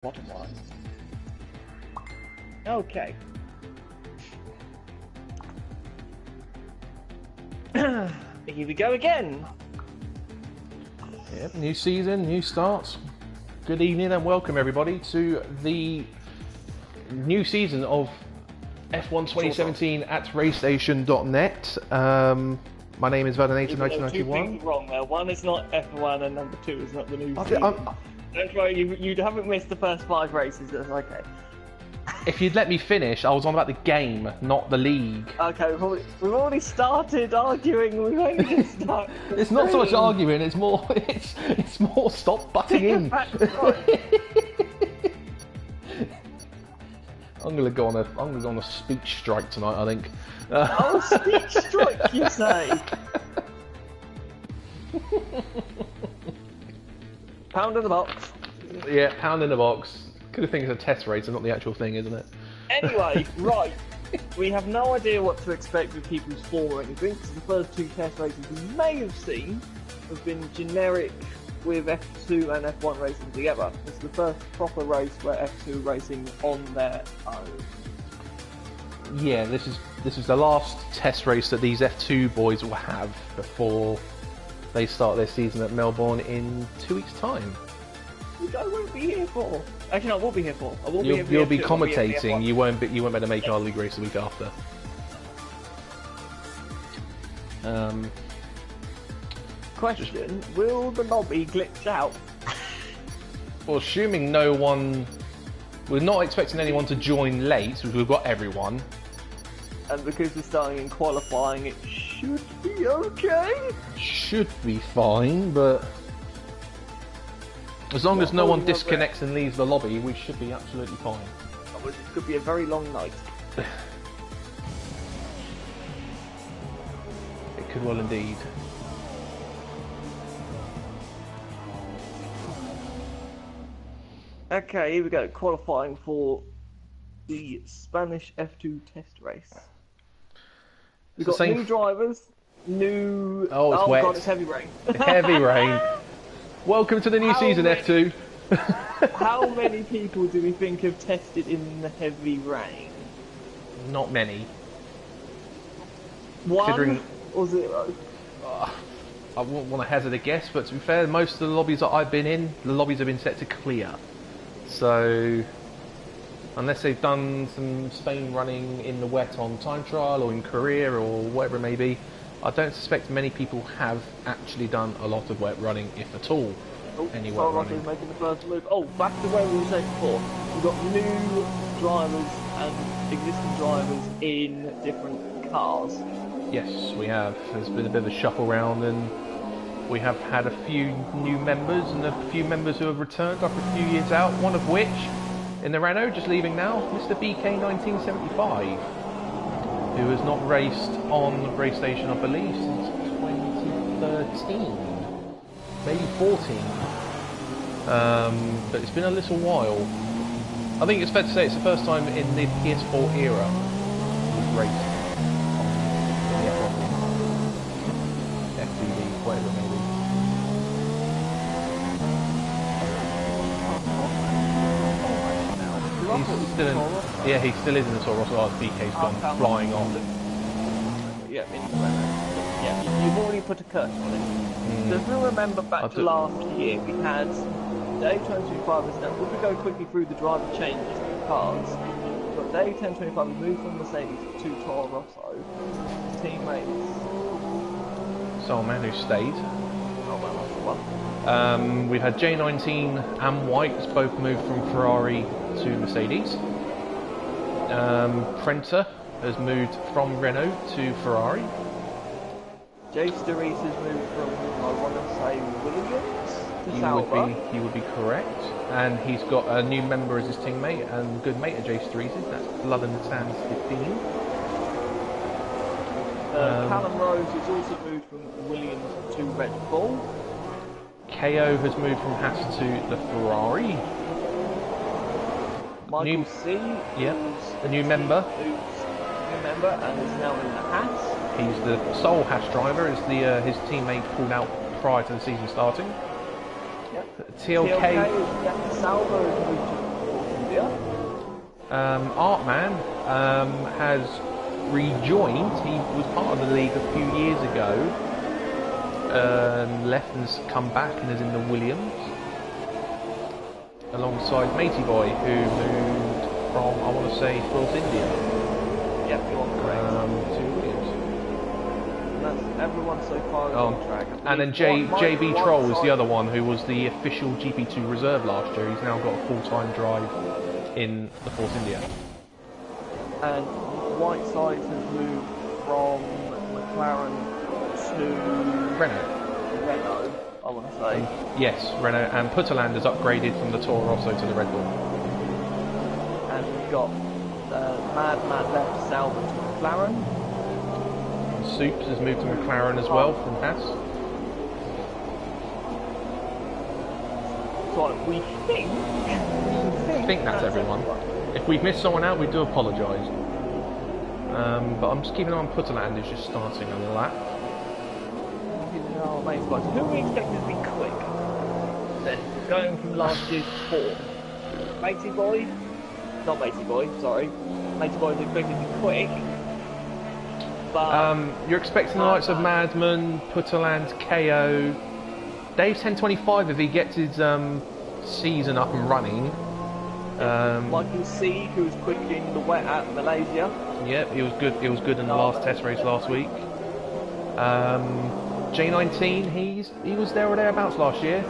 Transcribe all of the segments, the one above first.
Bottom line. Okay. Here we go again. Yep, new season, new starts. Good evening and welcome everybody to the new season of F1 2017 at raystation.net. My name is Vadanator 1991. Two things wrong there. One is not F1 and number two is not the new season. That's right, you haven't missed the first 5 races, that's okay. If you'd let me finish, I was on about the game, not the league. Okay, we've already started arguing, we've only just started. It's not so much arguing, it's more it's more stop butting in. I'm gonna go on a speech strike tonight, I think. Oh, speech strike, you say? Pound in the box. Yeah, pound in the box. Could have think it's a test race and not the actual thing, isn't it? Anyway, right. We have no idea what to expect with people's form or anything, because the first 2 test races we may have seen have been generic with F2 and F1 racing together. It's the first proper race where F2 racing on their own. Yeah, this is the last test race that these F2 boys will have before they start their season at Melbourne in 2 weeks' time. Which I won't be here for. Actually, I will be here for. I will be here for You'll be F2, commentating. You won't be able to make our league race the week after. Question: will the lobby glitch out? Well, assuming no one, we're not expecting anyone to join late, because we've got everyone. And because we're starting in qualifying, it should be okay. Should be fine, but as long as no one disconnects and leaves the lobby, we should be absolutely fine. Otherwise, it could be a very long night. It could well indeed. Okay, here we go. Qualifying for the Spanish F2 test race. We've got new drivers, new... Oh, it's wet. God, it's heavy rain. Heavy rain. Welcome to the new season, F2. How many people do we think have tested in the heavy rain? Not many. 1 or 0? I wouldn't want to hazard a guess, but to be fair, most of the lobbies that I've been in, the lobbies have been set to clear. So, unless they've done some Spain running in the wet on time trial or in career or whatever it may be, I don't suspect many people have actually done a lot of wet running, if at all. Any wet running. Making the first move. Oh, back to where we were saying before. We've got new drivers and existing drivers in different cars. Yes, we have. There's been a bit of a shuffle round, and we have had a few new members and a few members who have returned after a few years out. One of which, in the Renault, just leaving now, Mr. BK 1975, who has not raced on RaceStation, I believe, since 2013, maybe 14. But it's been a little while. I think it's fair to say it's the first time in the PS4 era we've raced. FTV, whatever it may be. He's still in, yeah, he still is in the Toro Rosso. Oh, BK's gone flying off. Yeah, you've already put a curse on it. So if you remember back to last year, we had Dave 1025 is now. If we go quickly through the driver changes to the cars, but Dave 1025 has moved from Mercedes to Toro Rosso. Teammates. Sole man who stayed. Oh, well, that's the one. We've had J19 and White both moved from Ferrari to Mercedes. Prenter has moved from Renault to Ferrari. Jace DeReese has moved from, I want to say, Williams to Sauber. He would be correct. And he's got a new member as his teammate and good mate of Jace DeReese's. That's Blood and Sands 15. Callum Rose has also moved from Williams to Red Bull. KO has moved from Haas to the Ferrari. Michael C. Yep, a new member. New member and is now in the Haas. He's the sole Haas driver, as his teammate pulled out prior to the season starting. Yep. TLK. Sauber has moved to Artman has rejoined. He was part of the league a few years ago. Left and has come back and is in the Williams. Alongside Matey Boy, who moved from, I want to say, Force India. Yep, you're correct. To Williams. And that's everyone so far on track. And then JB Troll is the other one who was the official GP2 reserve last year. He's now got a full-time drive in the Force India. And Whiteside has moved from McLaren to Renault, I want to say. Yes, Renault, and Putterland has upgraded from the Toro Rosso to the Red Bull. And we've got Madman left Sauber to McLaren. And Soups has moved to McLaren as well from Haas. So we think that's everyone. If we've missed someone out, we do apologise. But I'm just keeping an eye on Putterland, who's just starting a lap. Oh, mate, guys, who are we expecting to be quick? Then going from last year's fourth. Matey Boy? Not Matey Boy, sorry. Matey Boy is expected to be quick. But you're expecting the likes of Madman, Putterland, KO. Dave's 1025 if he gets his season up and running. Michael C, who was quick in the wet at Malaysia. Yep, he was good. He was good in the last test race last week. J19, he was there or thereabouts last year.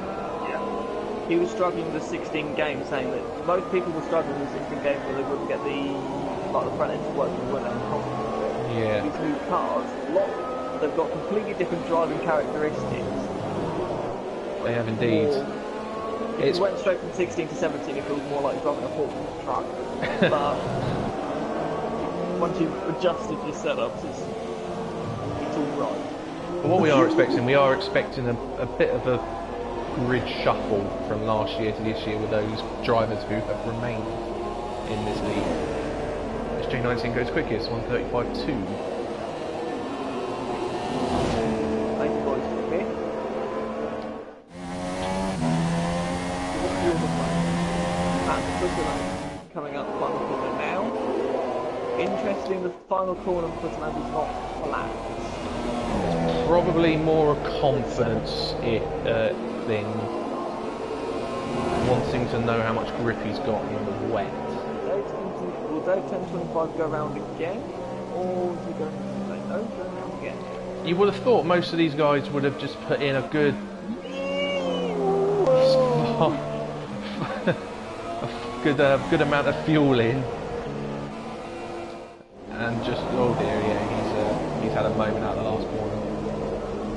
Yeah. He was struggling with the 16 games, saying that most people were struggling with the 16 games where they wouldn't get the front end to work as well. Yeah. These new cars, they've got completely different driving characteristics. They have indeed. If you went straight from 16 to 17, it feels more like driving a forklift truck. But once you've adjusted your setups, it's all right. But what we are expecting a bit of a grid shuffle from last year to this year with those drivers who have remained in this league. As J19 goes quickest, 1:35.2. Thank you guys for me. Coming up the final corner now. Interesting, the final corner of Putterland is not flat. Probably more a confidence thing. Wanting to know how much grip he's got in the wet. Will Dave 1025 go round again? Or is he going to say no, go round again? You would have thought most of these guys would have just put in a good... good amount of fuel in. And just, oh dear, yeah, he's had a moment out of the last corner.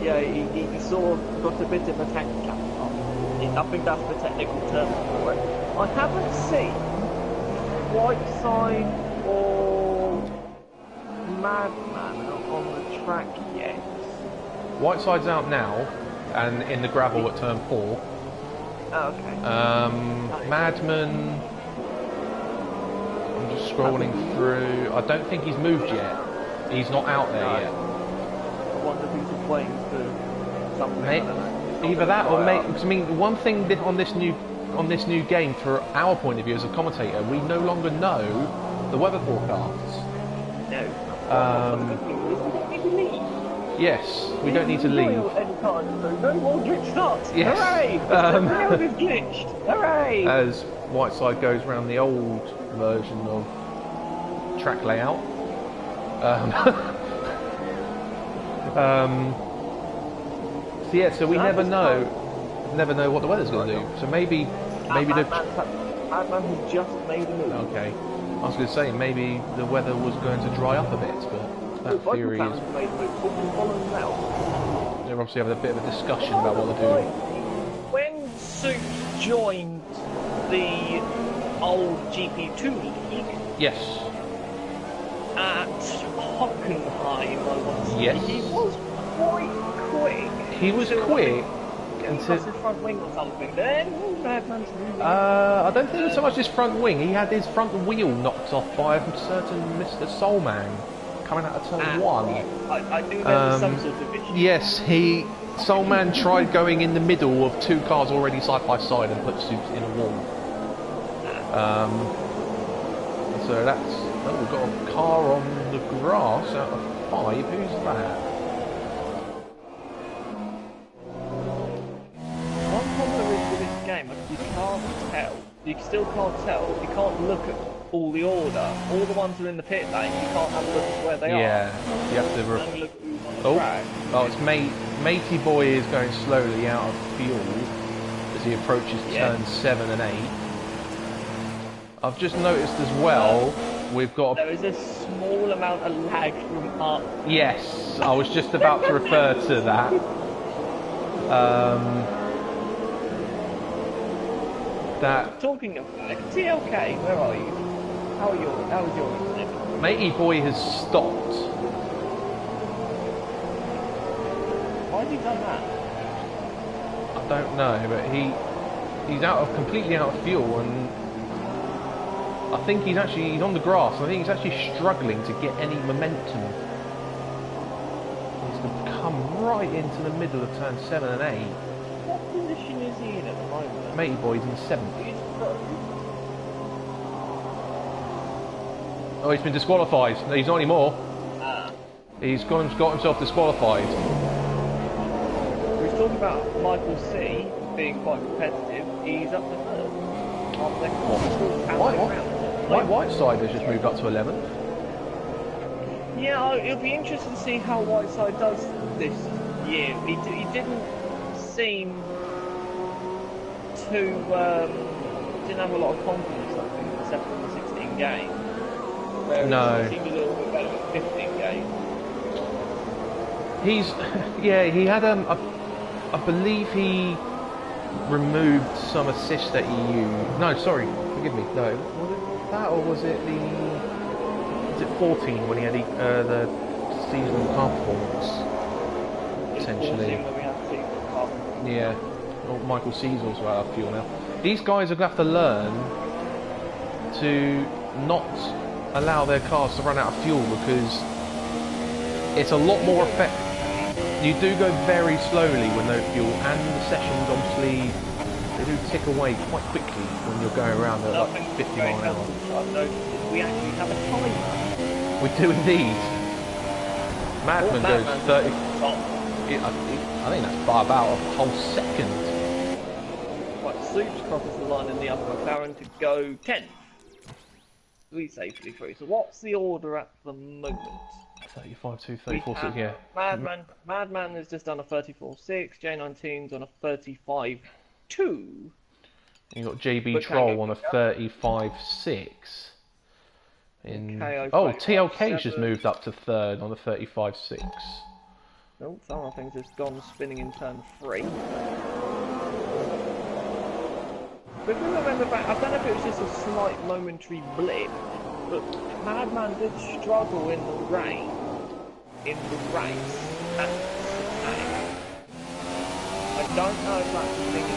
Yeah, he sort of got a bit of a tank cap on. I think that's the technical term for it. I haven't seen Whiteside or Madman on the track yet. Whiteside's out now, and in the gravel at turn 4. Oh, okay. Madman... I'm just scrolling through. I don't think he's moved yet. He's not out there yet. I wonder if he's playing for something. Either that or because I mean, one thing on this new game, for our point of view as a commentator, we no longer know the weather forecasts. No. Yes, we don't need to leave. No more glitch starts. Yes. Hooray! The round is glitched. Hooray! As Whiteside goes around the old version of track layout. So yeah, so we never know what the weather's going to do. So maybe Madman has just made a move. Okay, I was going to say maybe the weather was going to dry up a bit, but that theory is. They're obviously having a bit of a discussion about what they're doing. When Soups joined the old GP2 league, yes, at Hockenheim, I want to say, yes, he was quite quick. He was quick. Until his front wing or something. Then Madman's moving. I don't think it was so much his front wing. He had his front wheel knocked off by a certain Mr. Soulman coming out of turn 1. I knew there was some sort of issue. Yes, Soulman tried going in the middle of two cars already side by side and put Soups in a wall. So that's... Oh, we've got a car on the grass out of 5. Who's that? One problem is with this game, you can't tell. You still can't tell. You can't look at all the order. All the ones who are in the pit lane, you can't have a look at where they are. Yeah, you have to... Only look at who's on the track. Oh, it's Matey Boy is going slowly out of fuel as he approaches turn 7 and 8. I've just noticed as well, we've got... There is a small amount of lag from up. Yes, I was just about to refer to that. Talking of lag, TLK, where are you? How is your internet? Matey Boy has stopped. Why has he done that? I don't know, but he's completely out of fuel, and I think he's on the grass. I think he's actually struggling to get any momentum. He's going to come right into the middle of turn 7 and 8. What position is he in at the moment? Matey Boy's in 7th. Oh, he's been disqualified. No, he's not anymore. He's got himself disqualified. We were talking about Michael C being quite competitive. He's up to 3rd. Whiteside has just moved up to 11th. Yeah, it'll be interesting to see how Whiteside does this year. He didn't seem to didn't have a lot of confidence, I think, except for the 16 game. No. He seemed a little bit better at 15 game. He had I believe he removed some assists that he used. No, sorry, forgive me. No, was it that or was it 14 when he had the seasonal car performance? Potentially. Yeah. Well, Michael Cecil's out of fuel now. These guys are going to have to learn to not allow their cars to run out of fuel, because it's a lot more effective. You do go very slowly with no fuel, and the sessions obviously they do tick away quite quickly when you're going around at like 50 miles an hour. We actually have a timer. We do indeed. Madman goes 30. I think that's by about a whole second. Right, Soups crosses the line in the other McLaren to go 10th. We safely through. So what's the order at the moment? 35.2, 34.6, yeah. Madman has just done a 34.6. J19's on a 35.2. You got JB Troll on a 35.6. TLK's just moved up to 3rd on a 35.6. Oh, some of things just gone spinning in turn 3. But if we remember back, I don't know if it was just a slight momentary blip, but Madman did struggle in the rain, in the race, at Spain. I don't know if that's the thing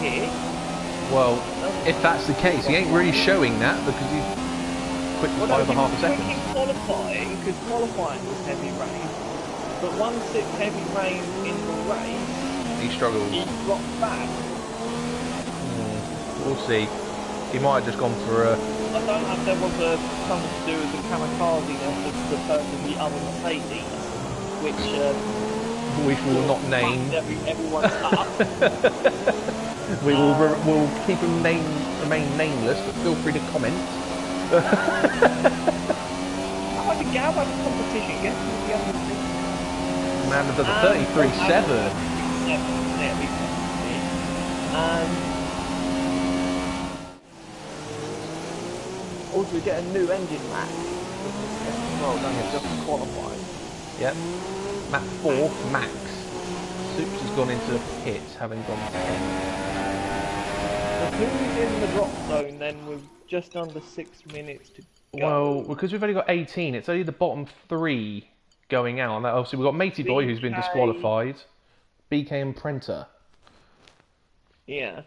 here. Well, if that's the case, he ain't really showing that because he's quick by over half a second. He qualifying, because qualifying was heavy rain, but once it's heavy rain in the race, he struggles. He dropped back. We'll see. He might have just gone for a... I don't know if there was something to do with the kamikaze-ness of the person, the other Mercedes, which will not name. Everyone's up. We'll keep him remain nameless, but feel free to comment. How about the competition? Get the other thing. Man does a 33.7. Also, we get a new engine map. Well done, just qualified. Yep. Map 4, Max. Soups has gone into the pits, having gone 10. So who's in the drop zone then with just under 6 minutes to go? Well, because we've only got 18, it's only the bottom 3 going out. And obviously, we've got Matey Boy, who's been disqualified. BK and Prenter. Yeah.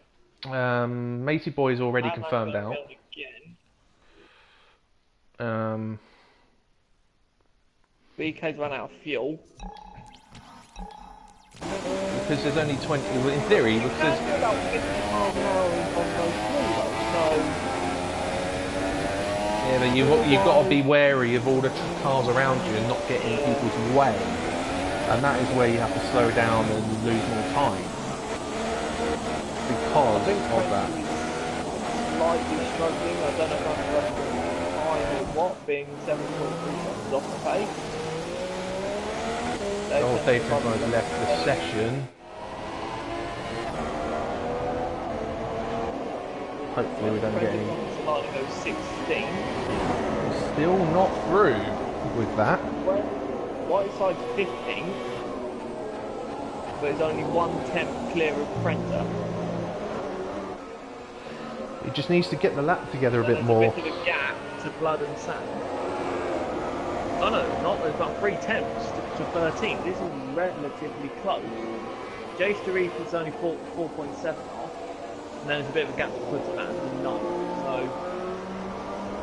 Matey Boy's already confirmed out. BK's run out of fuel. Because there's only 20, in theory, because there's... about 50 miles an hour on those fuel though, so... Yeah, but you've got to be wary of all the cars around you and not get in people's way. And that is where you have to slow down and lose more time. Because of that. Slightly struggling, I don't know if I'm time or what, being 7.3 seconds off the pace. Oh, Dayton left the session. Hopefully we don't get any. 16. Still not through with that. Whiteside 15, but it's only 1/10 clear of Prenter. He just needs to get the lap together a bit more. There's a bit of a gap to Blood and Sand. Oh no, not. There's about 3/10 to 13. This is relatively close. Jace Sharif is only 4.7 off. And then there's a bit of a gap to put to that, 9. So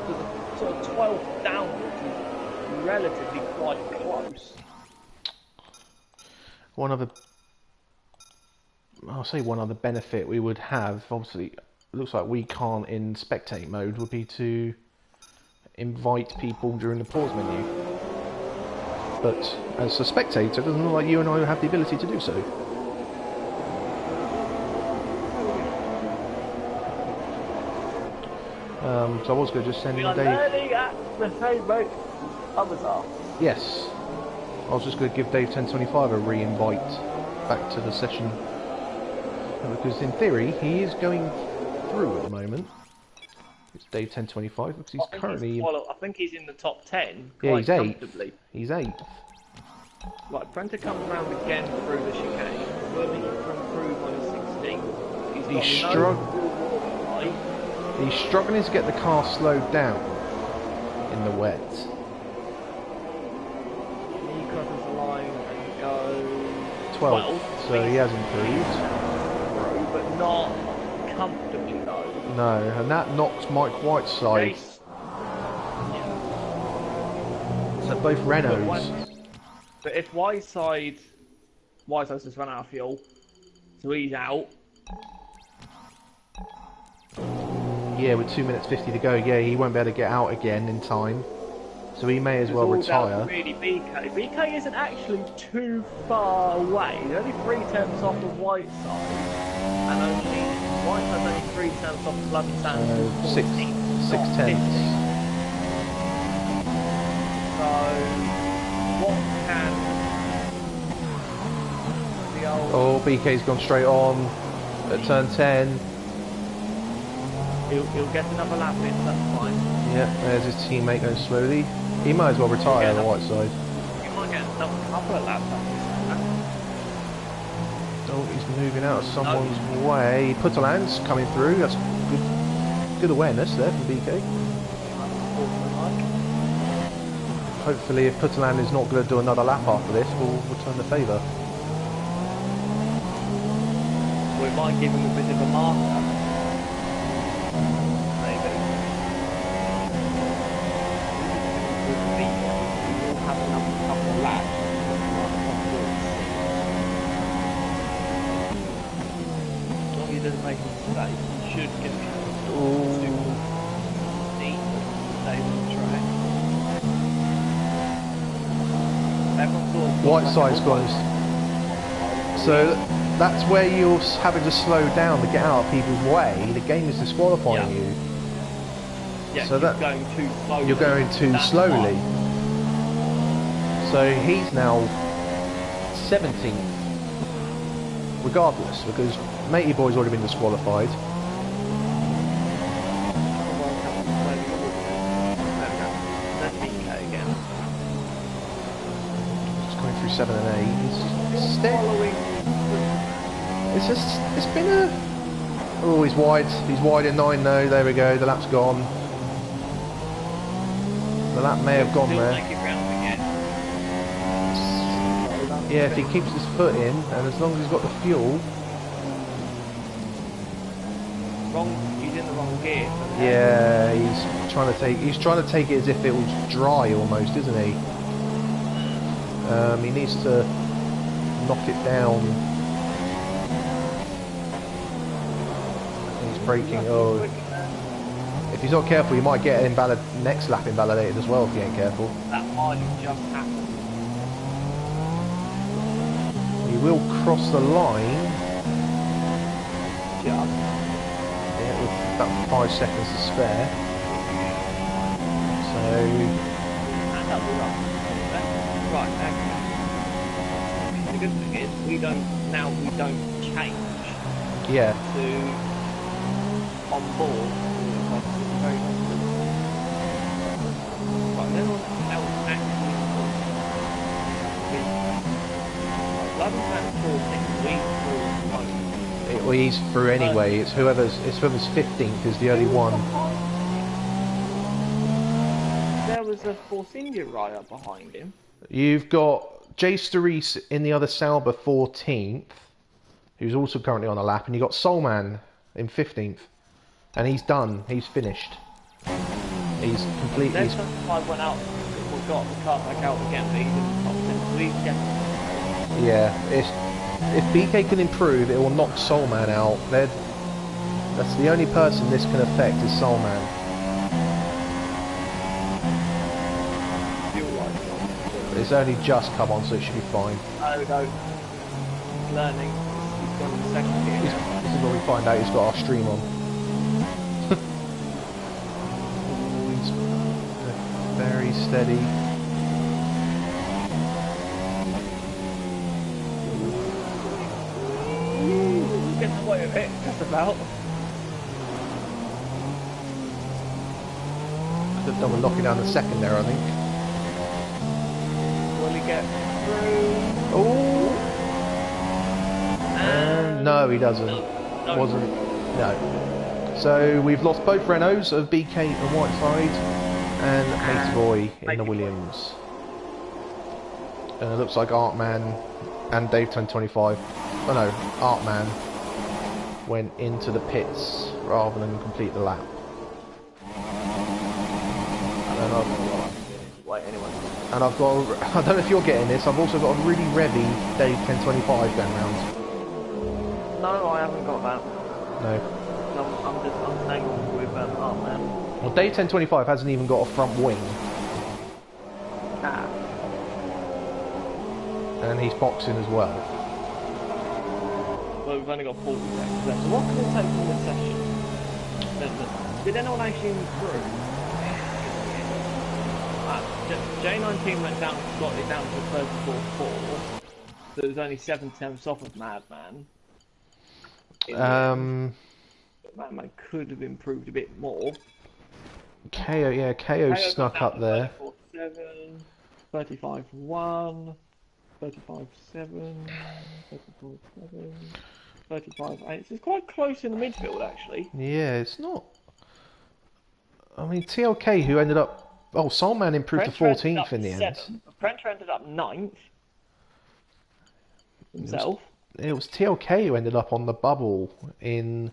the sort of 12 downwards is relatively quite close. I'll say one other benefit we would have, obviously, it looks like we can't in spectate mode, would be to invite people during the pause menu. But as a spectator, it doesn't look like you and I have the ability to do so. So I was going to just send Dave. Learning at the same rate others are. Yes, I was just going to give Dave 1025 a re-invite back to the session, because in theory he is going through at the moment. It's Dave 1025 because he's currently. I think he's in the top 10. Yeah, quite he's 8th. comfortably. He's 8th. Right, Prenter comes around again through the chicane. Worthing from through minus 16. He's struggling to get the car slowed down in the wet. He crosses the line and goes 12th, so he has improved. Through, but not comfortably though. No, and that knocks Mike Whiteside. So both Renaults. But if Whiteside's just run out of fuel, so he's out. Yeah, with 2 minutes 50 to go, yeah, he won't be able to get out again in time. So he may as well retire. Really, BK isn't actually too far away. He's only 3 tenths off of Whiteside, and Whiteside's only 3 tenths off of Blood and Sand. 6 tenths. So, what can the old... Oh, BK's gone straight on at turn 10. He'll get another lap in, that's fine. Yeah, there's his teammate going slowly. He might as well retire on the Whiteside. He might get another couple of laps up. Oh, he's moving out of someone's way. Putterland's coming through. That's good awareness there from BK. Hopefully, if Putterland is not going to do another lap after this, we'll return the favour. We might give him a bit of a marker. Doesn't make a mistake, he should get it. Whiteside's gone. So that's where you're having to slow down to get out of people's way. The game is disqualifying you. Yeah, so that going too slowly. You're going too slowly. So he's now 17th, regardless, because Matey Boy's already been disqualified. Just going through 7 and 8. It's been a... Oh, he's wide. He's wide in 9 though. There we go. The lap's gone. The lap may have gone there. Yeah, if he keeps his foot in, and as long as he's got the fuel. He's in the wrong gear. Yeah, he's trying to take it as if it was dry almost, isn't he? He needs to knock it down. He's braking. Oh, If he's not careful, he might get next lap invalidated as well if he ain't careful. That might just happen. He will cross the line. Just. Yeah, with about 5 seconds to spare. So... That'll be right. Right, okay. The good thing is, we don't change Yeah. to on board. Very right, then on else actually London Man's 14, we through Well, he's through anyway. It's whoever's 15th is the only one. There was a Force India rider behind him. You've got Jay Sturris in the other Sauber 14th, who's also currently on a lap, and you got Soulman in 15th, and he's done. He's finished. He's complete. Then I went out, we got the car back out again, but he didn't top 10, so he's getting. Yeah, if BK can improve, it will knock Soulman out. That's the only person this can affect is Soulman. It's only just come on, so it should be fine. Oh no, he's learning. He's gone in second gear. This is where we find out he's got our stream on. He's very steady. Getting away with it, just about. Could have done with knocking down the second there, I think. Will he get through? Oh! No, he doesn't. No. Wasn't. No. So we've lost both Renaults of BK and Whiteside, and Matey Boy in the Williams. And it looks like Artman and Dave 1025. Oh no, Artman went into the pits rather than complete the lap. And I've got, I don't know if you're getting this, I've also got a really revvy Dave 1025 going round. No, I haven't got that. No. I'm tangled with Artman. Well, Dave 1025 hasn't even got a front wing. Ah. And he's boxing as well. Well, we've only got 40 seconds left. So what can we take from this session? Did anyone actually improve? J19 went down slightly down to 34.4, so it was only 7 tenths off of Madman. Madman could have improved a bit more. KO, yeah, KO snuck up there. 35.1, 35.7, 35.7, 35.8. So it's quite close in the midfield, actually. Yeah, it's not. I mean, TLK, who ended up. Oh, Soulman improved to 14th in the end. Prenter ended up 9th himself. It was TLK who ended up on the bubble in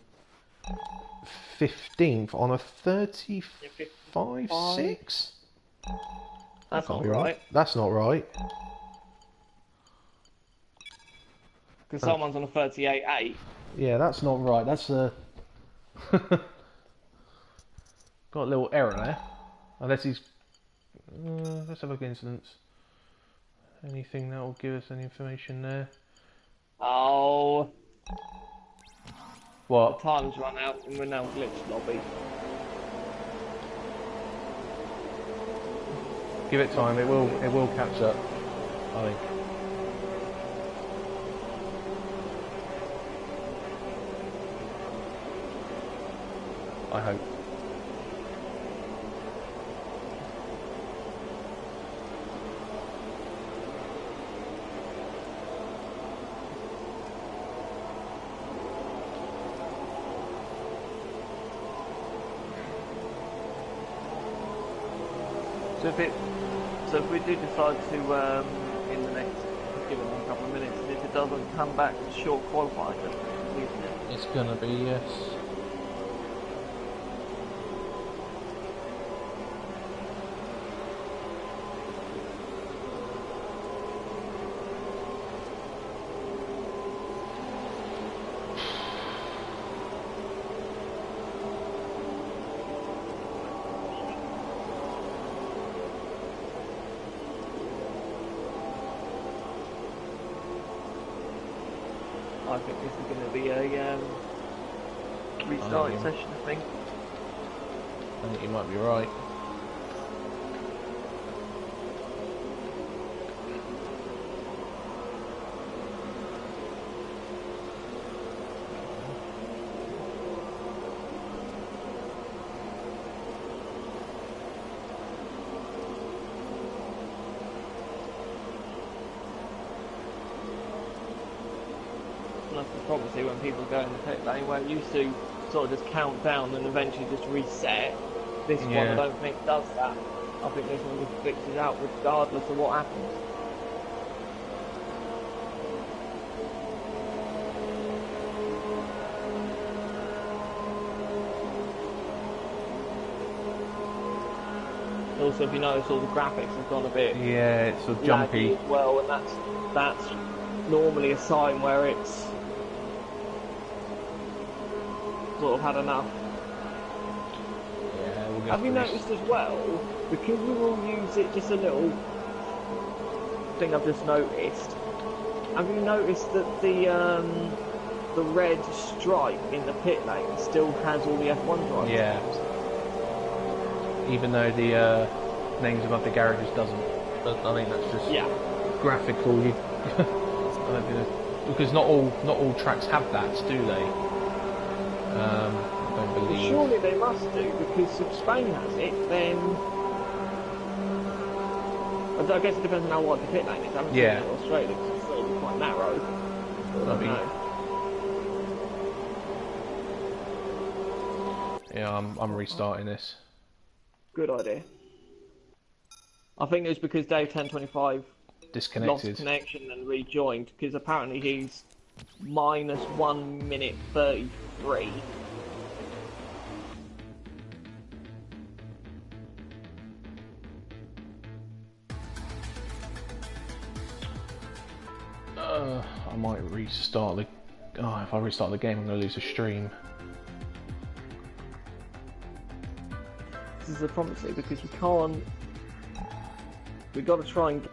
15th on a 35.6? That's not right. That's not right. Because someone's on a 38.8. Yeah, that's not right. That's a... Got a little error there. Unless he's... let's have a look at incidents. Anything that will give us any information there? Oh. What? The time's run out and we're now glitched lobby. Give it time, it will catch up, I think. I hope. So if we do decide to, in the next, give it a couple of minutes, and if it doesn't come back to short qualifying, then it's gonna be, yes. I think this is going to be a restarting session, I think. I think you might be right. That's the problem, see, when people go in the pit lane, where it used to sort of just count down and eventually just reset. This one I don't think does that. I think this one just fixes out regardless of what happens. Also, if you notice, all the graphics have gone a bit it's sort of jumpy as well, and that's normally a sign where it's sort of had enough. Have you noticed as well, because we will use it, just a little thing I've just noticed, have you noticed that the red stripe in the pit lane still has all the F1 drivers? Yeah. Even though the names above the garages doesn't. But I think that's just graphical. Because not all tracks have that, do they? I don't believe. Well, surely they must do, because if Spain has it, then I guess it depends on how wide the pit lane is. I haven't seen it in Australia because it's still quite narrow. Yeah, I'm restarting this. Good idea. I think it was because Dave 1025 disconnected, lost connection and rejoined, because apparently he's minus 1 minute 33. I might restart the. Oh, if I restart the game, I'm going to lose a stream. This is a problem, because we can't. We've got to try and